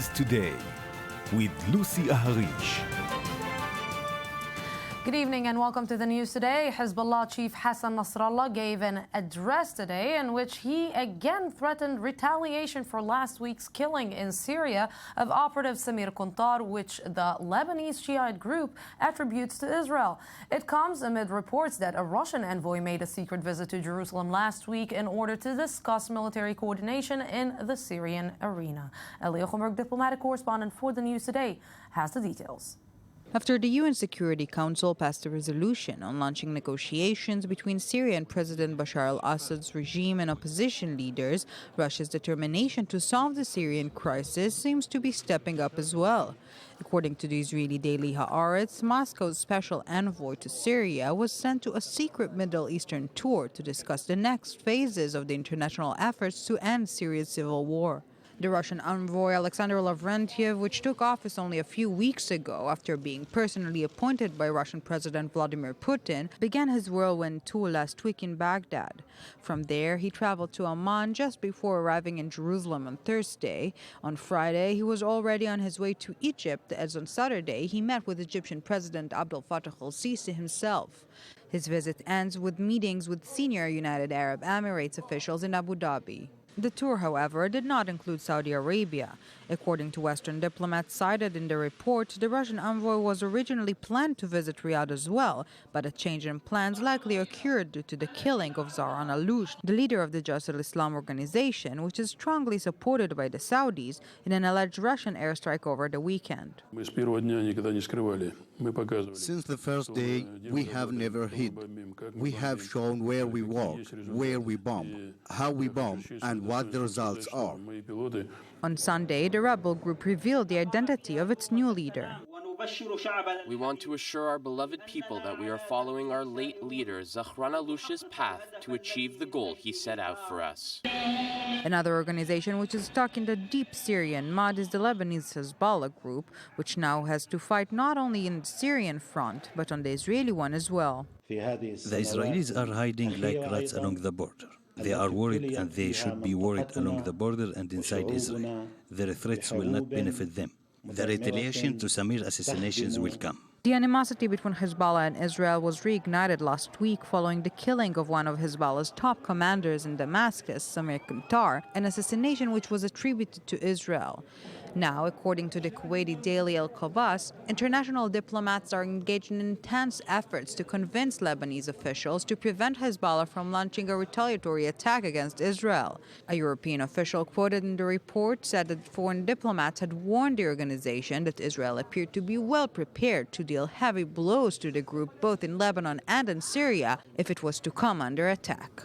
East Today with Lucy Aharish. Good evening and welcome to the news today. Hezbollah chief Hassan Nasrallah gave an address today in which he again threatened retaliation for last week's killing in Syria of operative Samir Kuntar, which the Lebanese Shiite group attributes to Israel. It comes amid reports that a Russian envoy made a secret visit to Jerusalem last week in order to discuss military coordination in the Syrian arena. Elia Gomberg, diplomatic correspondent for the news today, has the details. After the UN Security Council passed a resolution on launching negotiations between Syria and President Bashar al-Assad's regime and opposition leaders, Russia's determination to solve the Syrian crisis seems to be stepping up as well. According to the Israeli daily Haaretz, Moscow's special envoy to Syria was sent to a secret Middle Eastern tour to discuss the next phases of the international efforts to end Syria's civil war. The Russian envoy Alexander Lavrentiev, which took office only a few weeks ago after being personally appointed by Russian President Vladimir Putin, began his whirlwind tour last week in Baghdad. From there, he traveled to Amman just before arriving in Jerusalem on Thursday. On Friday, he was already on his way to Egypt, as on Saturday, he met with Egyptian President Abdel Fattah al-Sisi himself. His visit ends with meetings with senior United Arab Emirates officials in Abu Dhabi. The tour, however, did not include Saudi Arabia. According to Western diplomats cited in the report, the Russian envoy was originally planned to visit Riyadh as well, but a change in plans likely occurred due to the killing of Zahran al-Lush, the leader of the Jaish al-Islam organization, which is strongly supported by the Saudis, in an alleged Russian airstrike over the weekend. Since the first day, we have never hid. We have shown where we walk, where we bomb, how we bomb, and what the results are. On Sunday, the rebel group revealed the identity of its new leader. We want to assure our beloved people that we are following our late leader Zahran al-Lush's path to achieve the goal he set out for us. Another organization which is stuck in the deep Syrian mud is the Lebanese Hezbollah group, which now has to fight not only in the Syrian front, but on the Israeli one as well. The Israelis are hiding like rats along the border. They are worried, and they should be worried along the border and inside Israel. Their threats will not benefit them. The retaliation to Samir assassinations will come. The animosity between Hezbollah and Israel was reignited last week following the killing of one of Hezbollah's top commanders in Damascus, Samir Kuntar, an assassination which was attributed to Israel. Now, according to the Kuwaiti daily Al-Qabas, international diplomats are engaged in intense efforts to convince Lebanese officials to prevent Hezbollah from launching a retaliatory attack against Israel. A European official quoted in the report said that foreign diplomats had warned the organization that Israel appeared to be well prepared to deal heavy blows to the group both in Lebanon and in Syria if it was to come under attack.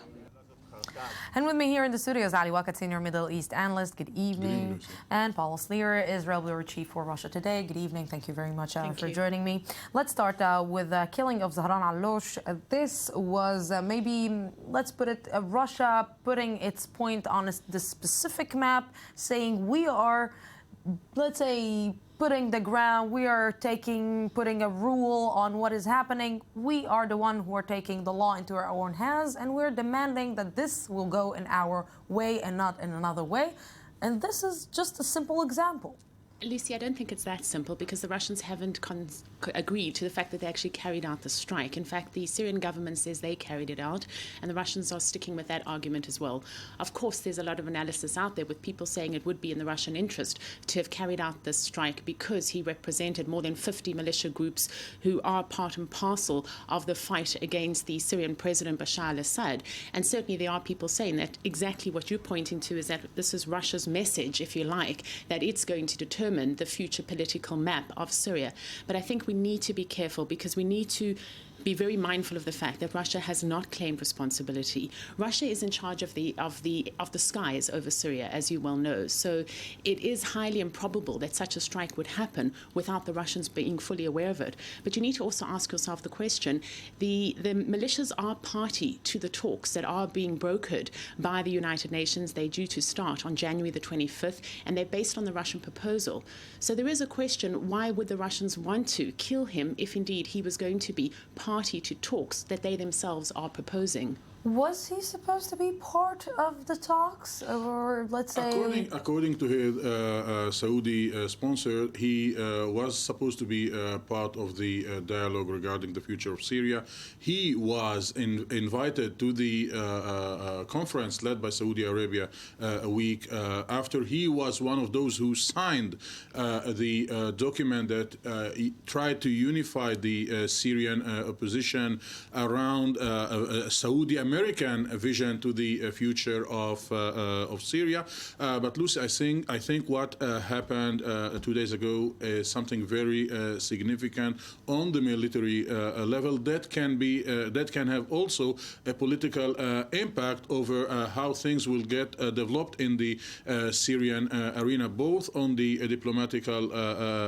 And with me here in the studio is Ali Wakat, senior Middle East analyst. Good evening. And Paul Sleer, Israel bureau chief for Russia Today. Good evening. Thank you very much for joining me. Let's start with the killing of Zahran al-Lush. This was maybe, let's put it, Russia putting its point on the specific map, saying we are, let's say, putting a rule on what is happening. We are the one who are taking the law into our own hands, and we're demanding that this will go in our way and not in another way. And this is just a simple example. Lucy, I don't think it's that simple because the Russians haven't agreed to the fact that they actually carried out the strike. In fact, the Syrian government says they carried it out, and the Russians are sticking with that argument as well. Of course, there's a lot of analysis out there with people saying it would be in the Russian interest to have carried out this strike because he represented more than 50 militia groups who are part and parcel of the fight against the Syrian President Bashar al-Assad. And certainly there are people saying that exactly what you're pointing to is that this is Russia's message, if you like, that it's going to determine the future political map of Syria. But I think we need to be careful because we need to be very mindful of the fact that Russia has not claimed responsibility. Russia is in charge of the skies over Syria, as you well know. So it is highly improbable that such a strike would happen without the Russians being fully aware of it. But you need to also ask yourself the question, the militias are party to the talks that are being brokered by the United Nations. They're due to start on January the 25th, and they're based on the Russian proposal. So there is a question, why would the Russians want to kill him if indeed he was going to be party to talks that they themselves are proposing? Was he supposed to be part of the talks, or let's say... According to his Saudi sponsor, he was supposed to be part of the dialogue regarding the future of Syria. He was invited to the conference led by Saudi Arabia a week after. He was one of those who signed the document that tried to unify the Syrian opposition around a Saudi American vision to the future of Syria. But Lucy, I think what happened 2 days ago is something very significant on the military level that can have also a political impact over how things will get developed in the Syrian arena, both on the diplomatical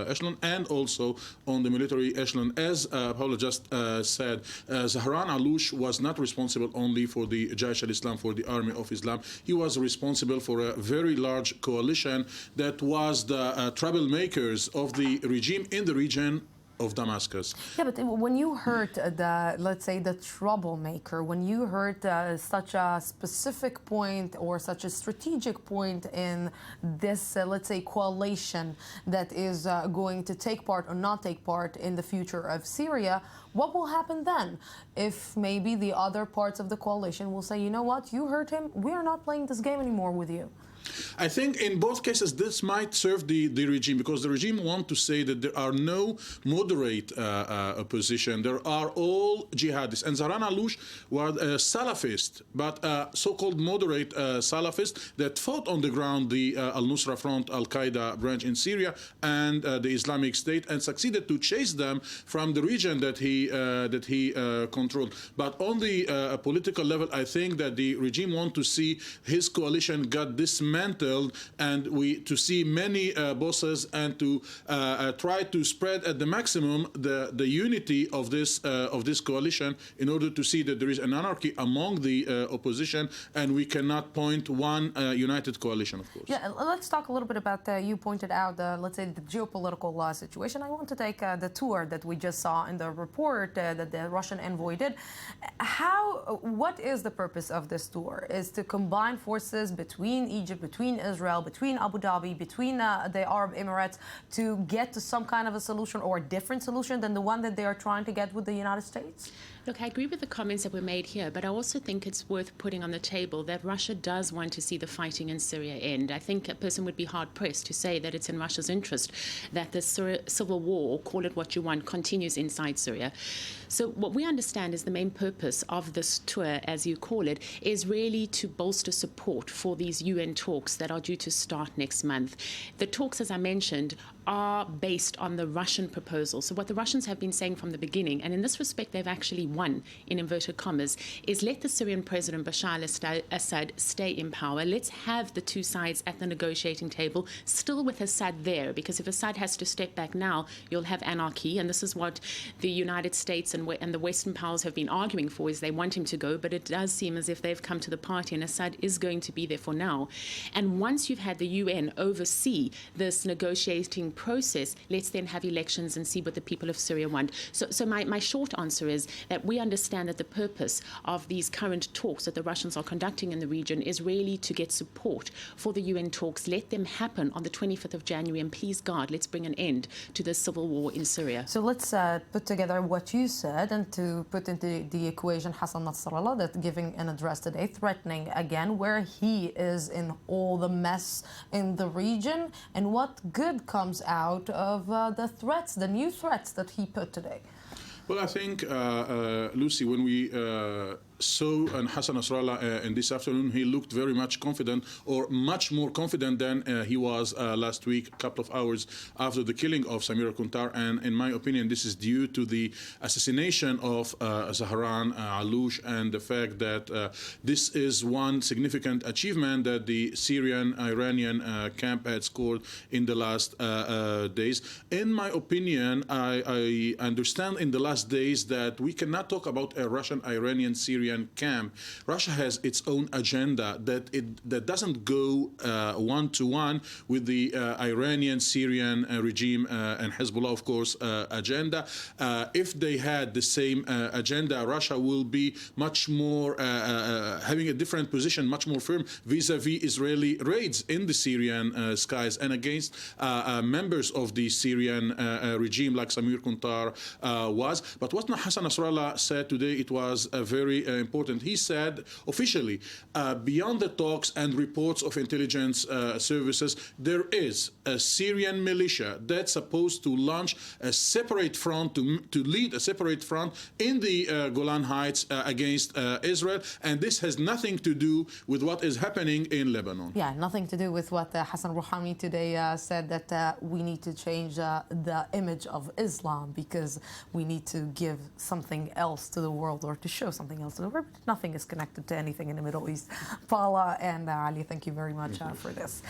echelon and also on the military echelon. As Paula just said, Zahran Aloush was not responsible only for the Jaish al-Islam, for the Army of Islam. He was responsible for a very large coalition that was the troublemakers of the regime in the region of Damascus. Yeah, but when you heard let's say the troublemaker, when you heard such a specific point or such a strategic point in this, let's say, coalition that is going to take part or not take part in the future of Syria, what will happen then? If maybe the other parts of the coalition will say, you know what, you heard him, we are not playing this game anymore with you. I think in both cases this might serve the regime, because the regime want to say that there are no moderate opposition. There are all jihadists. And Zahran Aloush was a Salafist, but a so-called moderate Salafist that fought on the ground the Al-Nusra Front, Al-Qaeda branch in Syria, and the Islamic State, and succeeded to chase them from the region that he controlled. But on the political level, I think that the regime want to see his coalition got dismantled, and to see many bosses, and to try to spread at the maximum the unity of this coalition, in order to see that there is an anarchy among the opposition, and we cannot point one united coalition, of course. Yeah, let's talk a little bit about, you pointed out, let's say, the geopolitical situation. I want to take the tour that we just saw in the report that the Russian envoy did. What is the purpose of this tour? Is to combine forces between Egypt, between Israel, between Abu Dhabi, between the Arab Emirates, to get to some kind of a solution, or a different solution than the one that they are trying to get with the United States? Look, I agree with the comments that were made here, but I also think it's worth putting on the table that Russia does want to see the fighting in Syria end. I think a person would be hard-pressed to say that it's in Russia's interest that the civil war, or call it what you want, continues inside Syria. So what we understand is the main purpose of this tour, as you call it, is really to bolster support for these UN talks that are due to start next month. The talks, as I mentioned, are based on the Russian proposal. So what the Russians have been saying from the beginning, and in this respect they've actually won, in inverted commas, is let the Syrian President Bashar al-Assad stay in power. Let's have the two sides at the negotiating table, still with Assad there, because if Assad has to step back now, you'll have anarchy, and this is what the United States and the Western powers have been arguing for, is they want him to go, but it does seem as if they've come to the party, and Assad is going to be there for now. And once you've had the UN oversee this negotiating process, let's then have elections and see what the people of Syria want. So my short answer is that we understand that the purpose of these current talks that the Russians are conducting in the region is really to get support for the UN talks. Let them happen on the 25th of January, and please God, let's bring an end to this civil war in Syria. So let's put together what you said, and to put into the equation Hassan Nasrallah, that giving an address today, threatening again where he is in all the mess in the region, and what good comes out of the new threats that he put today. Well, I think, Lucy, when we saw Hassan Nasrallah in this afternoon, he looked very much confident, or much more confident than he was last week, a couple of hours after the killing of Samira Kuntar. And in my opinion, this is due to the assassination of Zahran Aloush, and the fact that this is one significant achievement that the Syrian-Iranian camp had scored in the last days. In my opinion, I understand in the last days that we cannot talk about a Russian-Iranian-Syrian Syrian camp. Russia has its own agenda that doesn't go one-to-one with the Iranian Syrian regime and Hezbollah, of course, agenda. If they had the same agenda, Russia will be much more having a different position, much more firm vis-a-vis Israeli raids in the Syrian skies and against members of the Syrian regime like Samir Kuntar was. But what Hassan Nasrallah said today, it was very important. He said officially, beyond the talks and reports of intelligence services, there is a Syrian militia that's supposed to launch a separate front, to lead a separate front in the Golan Heights against Israel, and this has nothing to do with what is happening in Lebanon. Yeah, nothing to do with what Hassan Rouhani today said, that we need to change the image of Islam because we need to give something else to the world, or to show something else to the world. Nothing is connected to anything in the Middle East. Paula and Ali, thank you very much for this.